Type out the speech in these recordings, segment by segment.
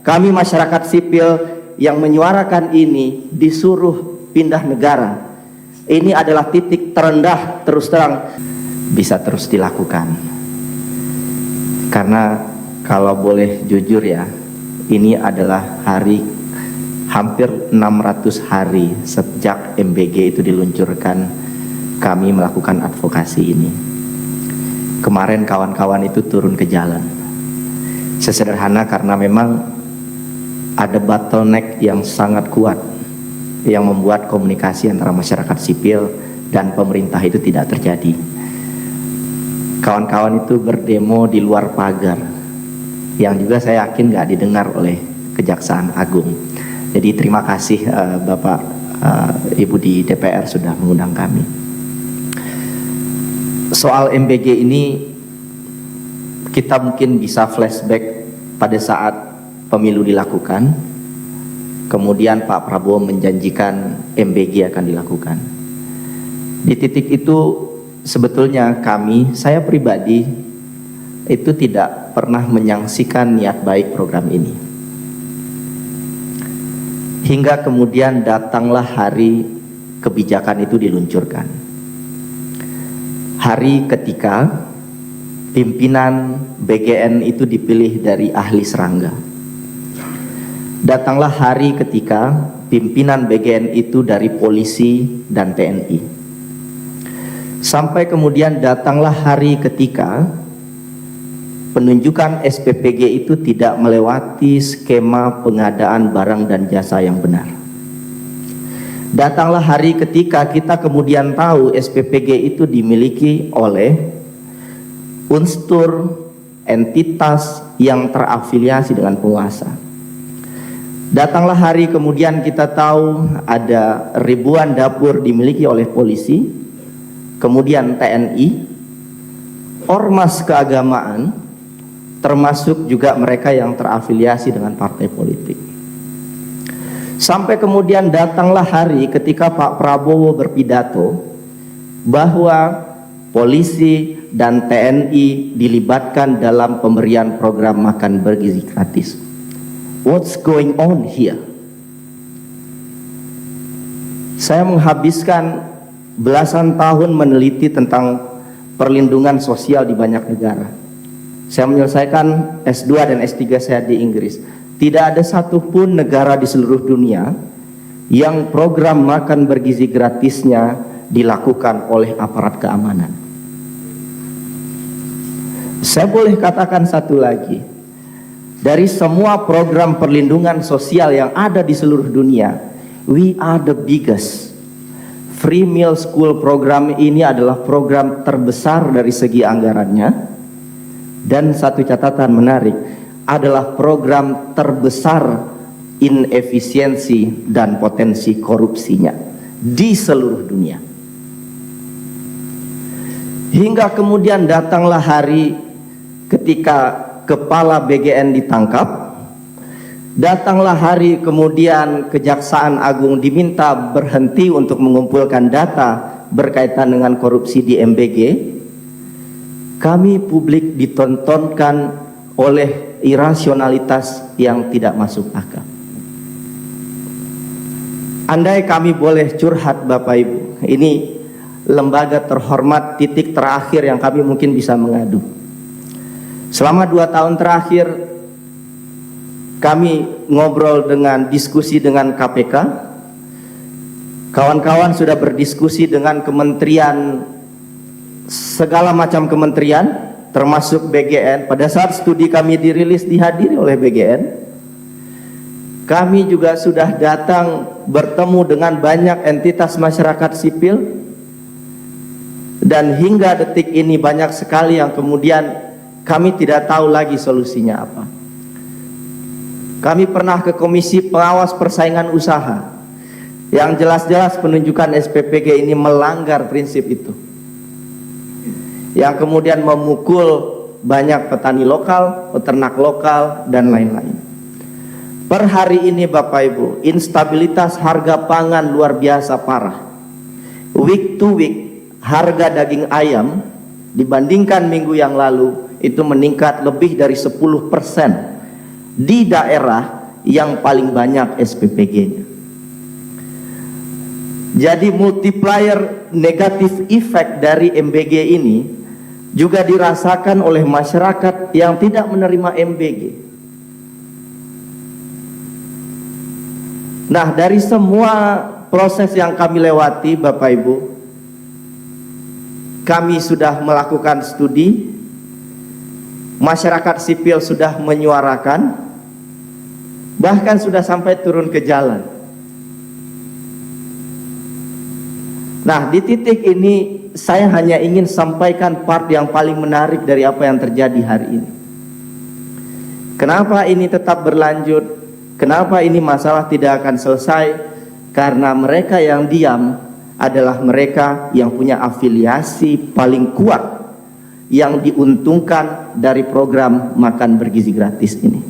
Kami masyarakat sipil yang menyuarakan ini disuruh pindah negara. Ini adalah titik terendah, terus terang bisa terus dilakukan. Karena kalau boleh jujur ya, ini adalah hari hampir 600 hari sejak MBG itu diluncurkan, kami melakukan advokasi ini. Kemarin kawan-kawan itu turun ke jalan. Sesederhana karena memang ada bottleneck yang sangat kuat yang membuat komunikasi antara masyarakat sipil dan pemerintah itu tidak terjadi. Kawan-kawan itu berdemo di luar pagar, yang juga saya yakin nggak didengar oleh Kejaksaan Agung. Jadi terima kasih Bapak Ibu di DPR sudah mengundang kami. Soal MBG ini kita mungkin bisa flashback pada saat pemilu dilakukan, kemudian Pak Prabowo menjanjikan MBG akan dilakukan. Di titik itu sebetulnya saya pribadi itu tidak pernah menyaksikan niat baik program ini. Hingga kemudian datanglah hari kebijakan itu diluncurkan. Hari ketika pimpinan BGN itu dipilih dari ahli serangga. Datanglah hari ketika pimpinan BGN itu dari polisi dan TNI. Sampai kemudian datanglah hari ketika penunjukan SPPG itu tidak melewati skema pengadaan barang dan jasa yang benar. Datanglah hari ketika kita kemudian tahu SPPG itu dimiliki oleh unsur entitas yang terafiliasi dengan penguasa. Datanglah hari kemudian kita tahu ada ribuan dapur dimiliki oleh polisi, kemudian TNI, ormas keagamaan, termasuk juga mereka yang terafiliasi dengan partai politik. Sampai kemudian datanglah hari ketika Pak Prabowo berpidato bahwa polisi dan TNI dilibatkan dalam pemberian program makan bergizi gratis. What's going on here? Saya menghabiskan belasan tahun meneliti tentang perlindungan sosial di banyak negara. Saya menyelesaikan S2 dan S3 saya di Inggris. Tidak ada satupun negara di seluruh dunia yang program makan bergizi gratisnya dilakukan oleh aparat keamanan. Saya boleh katakan satu lagi, dari semua program perlindungan sosial yang ada di seluruh dunia, we are the biggest. Free Meal School program ini adalah program terbesar dari segi anggarannya, dan satu catatan menarik, adalah program terbesar inefisiensi dan potensi korupsinya di seluruh dunia. Hingga kemudian datanglah hari ketika kepala BGN ditangkap, datanglah hari kemudian Kejaksaan Agung diminta berhenti untuk mengumpulkan data berkaitan dengan korupsi di MBG. Kami publik ditontonkan oleh irasionalitas yang tidak masuk akal. Andai kami boleh curhat Bapak Ibu, ini lembaga terhormat, titik terakhir yang kami mungkin bisa mengadu. Selama 2 tahun terakhir kami ngobrol diskusi dengan KPK. Kawan-kawan sudah berdiskusi dengan kementerian, segala macam kementerian, termasuk BGN. Pada saat studi kami dirilis dihadiri oleh BGN. Kami juga sudah datang bertemu dengan banyak entitas masyarakat sipil, dan hingga detik ini banyak sekali yang kemudian kami tidak tahu lagi solusinya apa. Kami pernah ke Komisi Pengawas Persaingan Usaha, yang jelas-jelas penunjukan SPPG ini melanggar prinsip itu, yang kemudian memukul banyak petani lokal, peternak lokal, dan lain-lain. Per hari ini Bapak Ibu, instabilitas harga pangan luar biasa parah. Week to week, harga daging ayam dibandingkan minggu yang lalu itu meningkat lebih dari 10% di daerah yang paling banyak SPPG-nya. Jadi multiplier negatif effect dari MBG ini juga dirasakan oleh masyarakat yang tidak menerima MBG. Nah, dari semua proses yang kami lewati, Bapak Ibu, kami sudah melakukan studi, masyarakat sipil sudah menyuarakan, bahkan sudah sampai turun ke jalan. Nah, di titik ini saya hanya ingin sampaikan part yang paling menarik dari apa yang terjadi hari ini. Kenapa ini tetap berlanjut? Kenapa ini masalah tidak akan selesai? Karena mereka yang diam adalah mereka yang punya afiliasi paling kuat yang diuntungkan dari program makan bergizi gratis ini.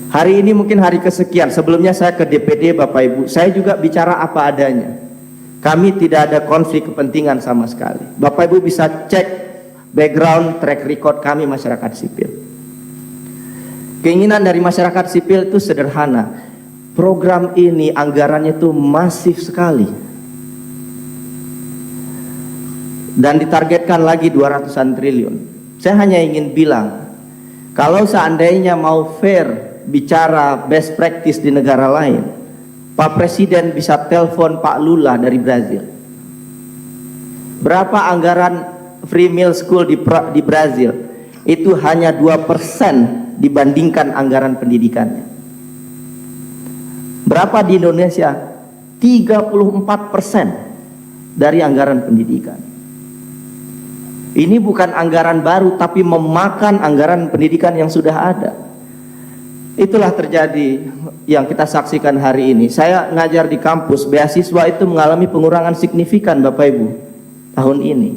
Hari ini mungkin hari kesekian. Sebelumnya saya ke DPD, Bapak Ibu, saya juga bicara apa adanya. Kami tidak ada konflik kepentingan sama sekali. Bapak Ibu bisa cek background track record kami masyarakat sipil. Keinginan dari masyarakat sipil itu sederhana. Program ini anggarannya itu masif sekali. Dan ditargetkan lagi 200-an triliun. Saya hanya ingin bilang, kalau seandainya mau fair bicara best practice di negara lain, Pak Presiden bisa telepon Pak Lula dari Brazil. Berapa anggaran free meal school di Brazil? Itu hanya 2% dibandingkan anggaran pendidikannya. Berapa di Indonesia? 34% dari anggaran pendidikan. Ini bukan anggaran baru, tapi memakan anggaran pendidikan yang sudah ada. Itulah terjadi yang kita saksikan hari ini. Saya ngajar di kampus, beasiswa itu mengalami pengurangan signifikan, Bapak Ibu, tahun ini.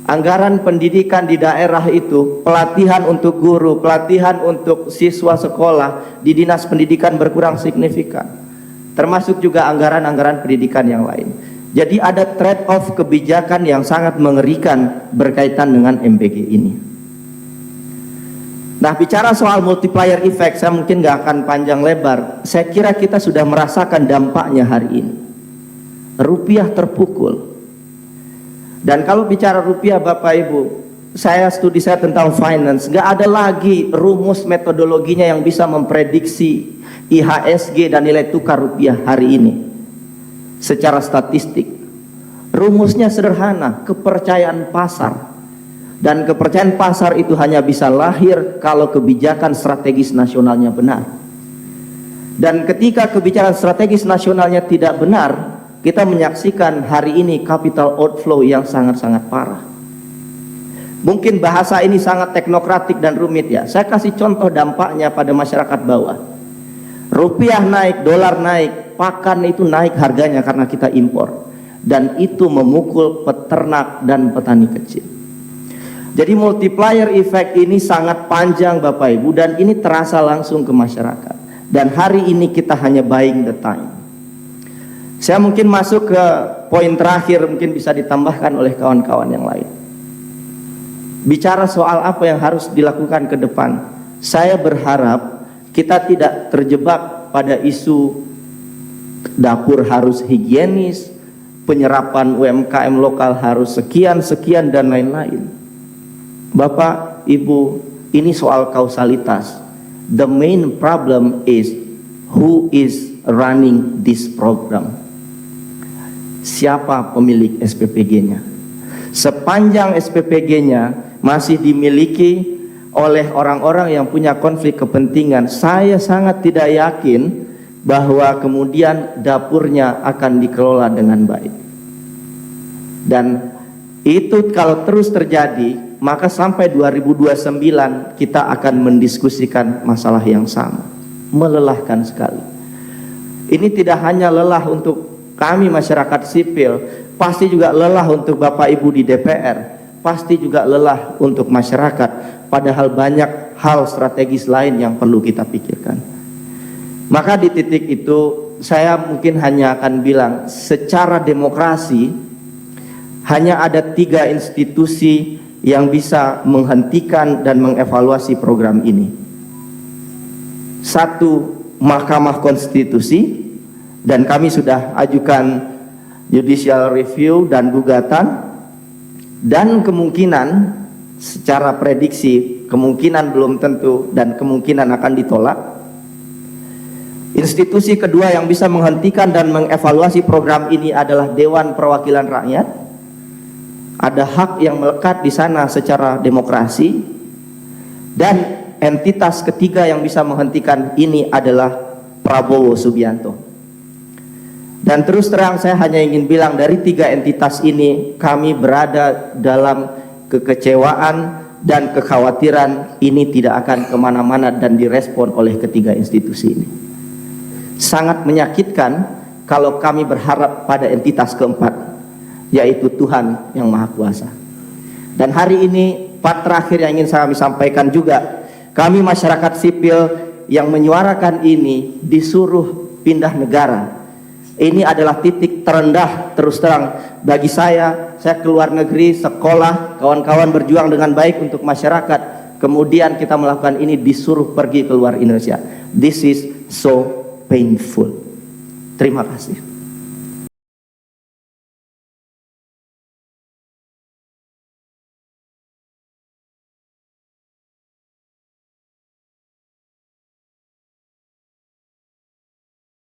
Anggaran pendidikan di daerah itu, pelatihan untuk guru, pelatihan untuk siswa sekolah di dinas pendidikan berkurang signifikan. Termasuk juga anggaran-anggaran pendidikan yang lain. Jadi ada trade-off kebijakan yang sangat mengerikan berkaitan dengan MBG ini. Nah, bicara soal multiplier effect, saya mungkin nggak akan panjang lebar. Saya kira kita sudah merasakan dampaknya hari ini. Rupiah terpukul. Dan kalau bicara rupiah, Bapak Ibu, studi saya tentang finance, nggak ada lagi rumus metodologinya yang bisa memprediksi IHSG dan nilai tukar rupiah hari ini secara statistik. Rumusnya sederhana, kepercayaan pasar. Dan kepercayaan pasar itu hanya bisa lahir kalau kebijakan strategis nasionalnya benar. Dan ketika kebijakan strategis nasionalnya tidak benar, kita menyaksikan hari ini capital outflow yang sangat-sangat parah. Mungkin bahasa ini sangat teknokratik dan rumit ya. Saya kasih contoh dampaknya pada masyarakat bawah. Rupiah naik, dolar naik, pakan itu naik harganya karena kita impor. Dan itu memukul peternak dan petani kecil. Jadi multiplier effect ini sangat panjang, Bapak Ibu, dan ini terasa langsung ke masyarakat. Dan hari ini kita hanya buying the time. Saya mungkin masuk ke poin terakhir, mungkin bisa ditambahkan oleh kawan-kawan yang lain. Bicara soal apa yang harus dilakukan ke depan, saya berharap kita tidak terjebak pada isu dapur harus higienis, penyerapan UMKM lokal harus sekian, dan lain-lain. Bapak, Ibu, ini soal kausalitas. The main problem is who is running this program. Siapa pemilik SPPG-nya? Sepanjang SPPG-nya masih dimiliki oleh orang-orang yang punya konflik kepentingan, saya sangat tidak yakin bahwa kemudian dapurnya akan dikelola dengan baik. Dan itu kalau terus terjadi, maka sampai 2029 kita akan mendiskusikan masalah yang sama. Melelahkan sekali. Ini tidak hanya lelah untuk kami masyarakat sipil, pasti juga lelah untuk Bapak Ibu di DPR, pasti juga lelah untuk masyarakat, padahal banyak hal strategis lain yang perlu kita pikirkan. Maka di titik itu saya mungkin hanya akan bilang, secara demokrasi hanya ada 3 institusi yang bisa menghentikan dan mengevaluasi program ini. satu Mahkamah Konstitusi, dan kami sudah ajukan judicial review dan gugatan, dan kemungkinan secara prediksi kemungkinan belum tentu dan kemungkinan akan ditolak. Institusi kedua yang bisa menghentikan dan mengevaluasi program ini adalah Dewan Perwakilan Rakyat. Ada hak yang melekat di sana secara demokrasi. Dan entitas ketiga yang bisa menghentikan ini adalah Prabowo Subianto. Dan terus terang saya hanya ingin bilang, dari tiga entitas ini kami berada dalam kekecewaan dan kekhawatiran ini tidak akan kemana-mana dan direspon oleh ketiga institusi ini. Sangat menyakitkan kalau kami berharap pada entitas keempat, yaitu Tuhan yang Maha Kuasa. Dan hari ini part terakhir yang ingin kami sampaikan juga, kami masyarakat sipil yang menyuarakan ini disuruh pindah negara. Ini adalah titik terendah terus terang bagi saya keluar negeri, sekolah, kawan-kawan berjuang dengan baik untuk masyarakat, kemudian kita melakukan ini disuruh pergi keluar Indonesia. This is so painful. Terima kasih.